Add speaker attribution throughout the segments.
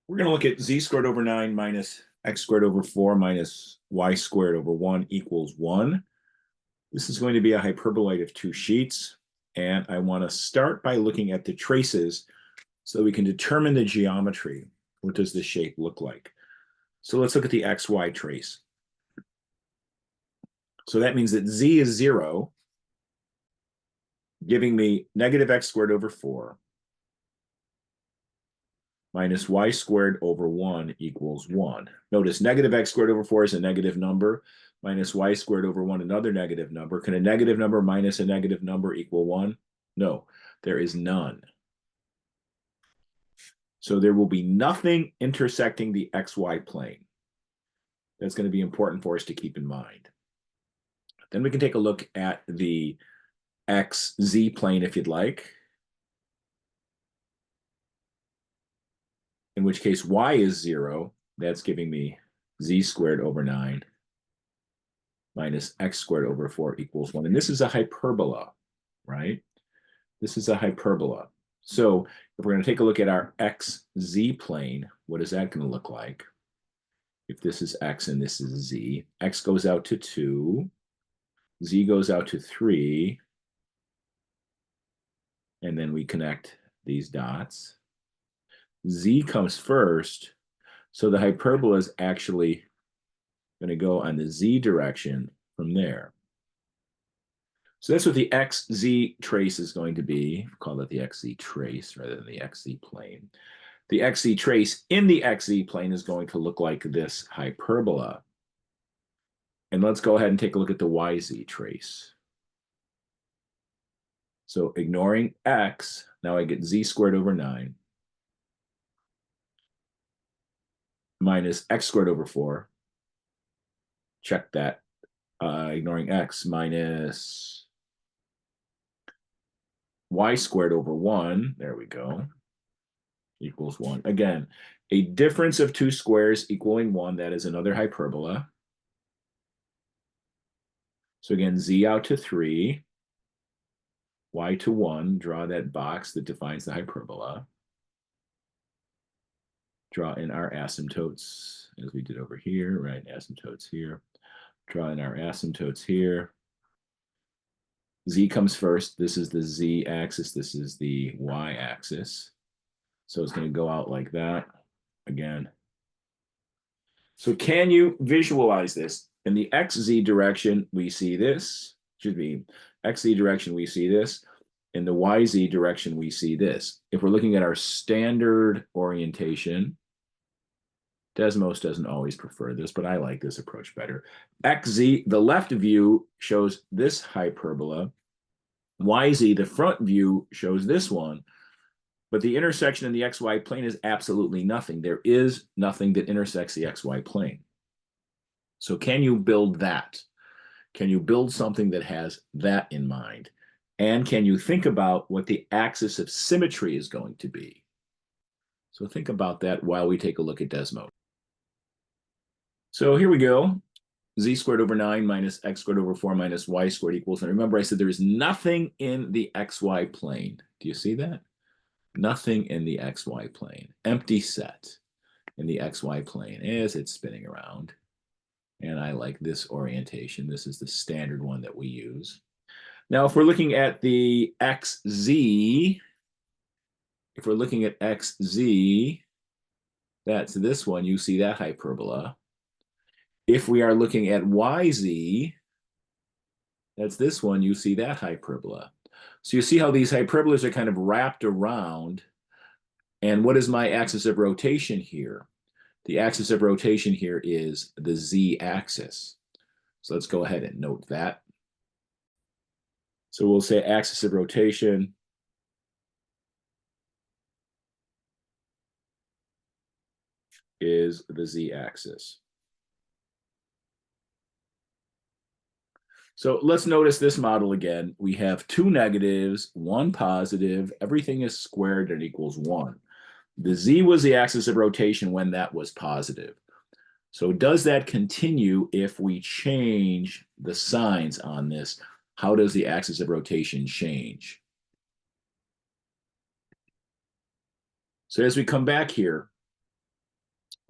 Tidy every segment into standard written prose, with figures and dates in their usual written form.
Speaker 1: We're going to look at z squared over 9 minus x squared over 4 minus y squared over 1 equals 1. This is going to be a hyperboloid of two sheets. And I want to start by looking at the traces so that we can determine the geometry. What does the shape look like? So let's look at the xy trace. So that means that z is 0, giving me negative x squared over 4 minus y squared over 1 equals 1. Notice negative x squared over 4 is a negative number, minus y squared over 1, another negative number. Can a negative number minus a negative number equal 1? No, there is none. So there will be nothing intersecting the xy plane. That's going to be important for us to keep in mind. Then we can take a look at the xz plane if you'd like, in which case y is 0. That's giving me z squared over 9 minus x squared over 4 equals 1. And this is a hyperbola, right? This is a hyperbola. So if we're going to take a look at our xz plane, what is that going to look like? If this is x and this is z, x goes out to 2, z goes out to 3, and then we connect these dots. Z comes first, so the hyperbola is actually going to go on the z direction from there. So that's what the xz trace is going to be. We'll call it the xz trace rather than the xz plane. The xz trace in the xz plane is going to look like this hyperbola. And let's go ahead and take a look at the yz trace. So ignoring x, now I get z squared over 9 minus x squared over 4. Check that. Ignoring x minus y squared over 1. There we go. Equals 1. Again, a difference of two squares equaling 1. That is another hyperbola. So again, z out to 3, y to 1. Draw that box that defines the hyperbola. Draw in our asymptotes as we did over here, right? Asymptotes here. Draw in our asymptotes here. Z comes first. This is the z axis. This is the y axis. So it's going to go out like that again. So can you visualize this? In the xz direction, we see this. Should be xz direction, we see this. In the yz direction, we see this. If we're looking at our standard orientation, Desmos doesn't always prefer this, but I like this approach better. XZ, the left view, shows this hyperbola. YZ, the front view, shows this one. But the intersection in the XY plane is absolutely nothing. There is nothing that intersects the XY plane. So can you build that? Can you build something that has that in mind? And can you think about what the axis of symmetry is going to be? So think about that while we take a look at Desmos. So here we go. Z squared over 9 minus x squared over 4 minus y squared equals, and remember I said there is nothing in the xy plane. Do you see that? Nothing in the xy plane. Empty set in the xy plane as it's spinning around. And I like this orientation. This is the standard one that we use. Now, if we're looking at the xz, if we're looking at xz, that's this one. You see that hyperbola. If we are looking at yz, that's this one, you see that hyperbola. So you see how these hyperbolas are kind of wrapped around. And what is my axis of rotation here? The axis of rotation here is the z-axis. So let's go ahead and note that. So we'll say axis of rotation is the z-axis. So let's notice this model again. We have two negatives, one positive. Everything is squared and equals 1. The z was the axis of rotation when that was positive. So does that continue if we change the signs on this? How does the axis of rotation change? So as we come back here,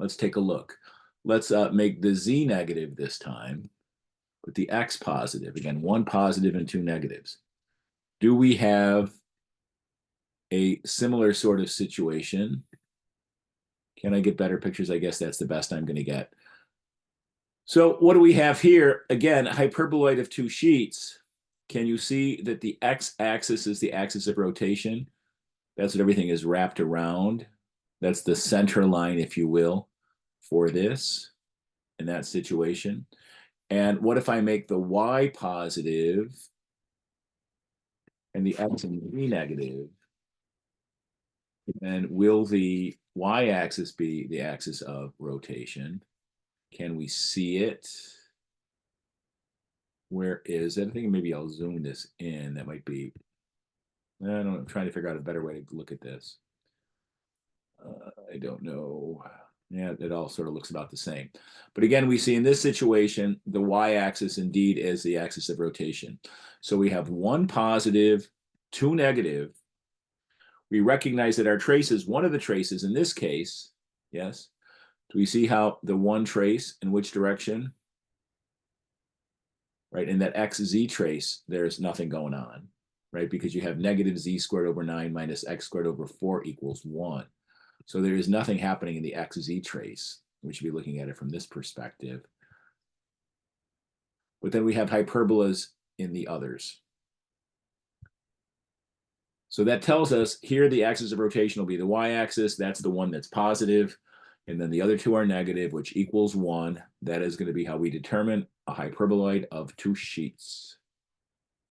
Speaker 1: Let's take a look. Let's make the z negative this time, but the x positive. Again, one positive and two negatives. Do we have a similar sort of situation? Can I get better pictures? I guess that's the best I'm going to get. So what do we have here? Again, hyperboloid of two sheets. Can you see that the x-axis is the axis of rotation? That's what everything is wrapped around. That's the center line, if you will, for this in that situation. And what if I make the y positive and the x and z negative? And will the y-axis be the axis of rotation? Can we see it? Where is it? I think maybe I'll zoom this in. That might be, I don't know, I'm trying to figure out a better way to look at this. I don't know. Yeah, it all sort of looks about the same. But again, we see in this situation, the y-axis indeed is the axis of rotation. So we have one positive, two negative. We recognize that our traces, one of the traces in this case, yes, do we see how the one trace in which direction? Right, in that xz trace, there's nothing going on, right? Because you have negative z squared over 9 minus x squared over 4 equals 1. So there is nothing happening in the xz trace. We should be looking at it from this perspective. But then we have hyperbolas in the others. So that tells us here the axis of rotation will be the y-axis. That's the one that's positive. And then the other two are negative, which equals 1. That is going to be how we determine a hyperboloid of two sheets.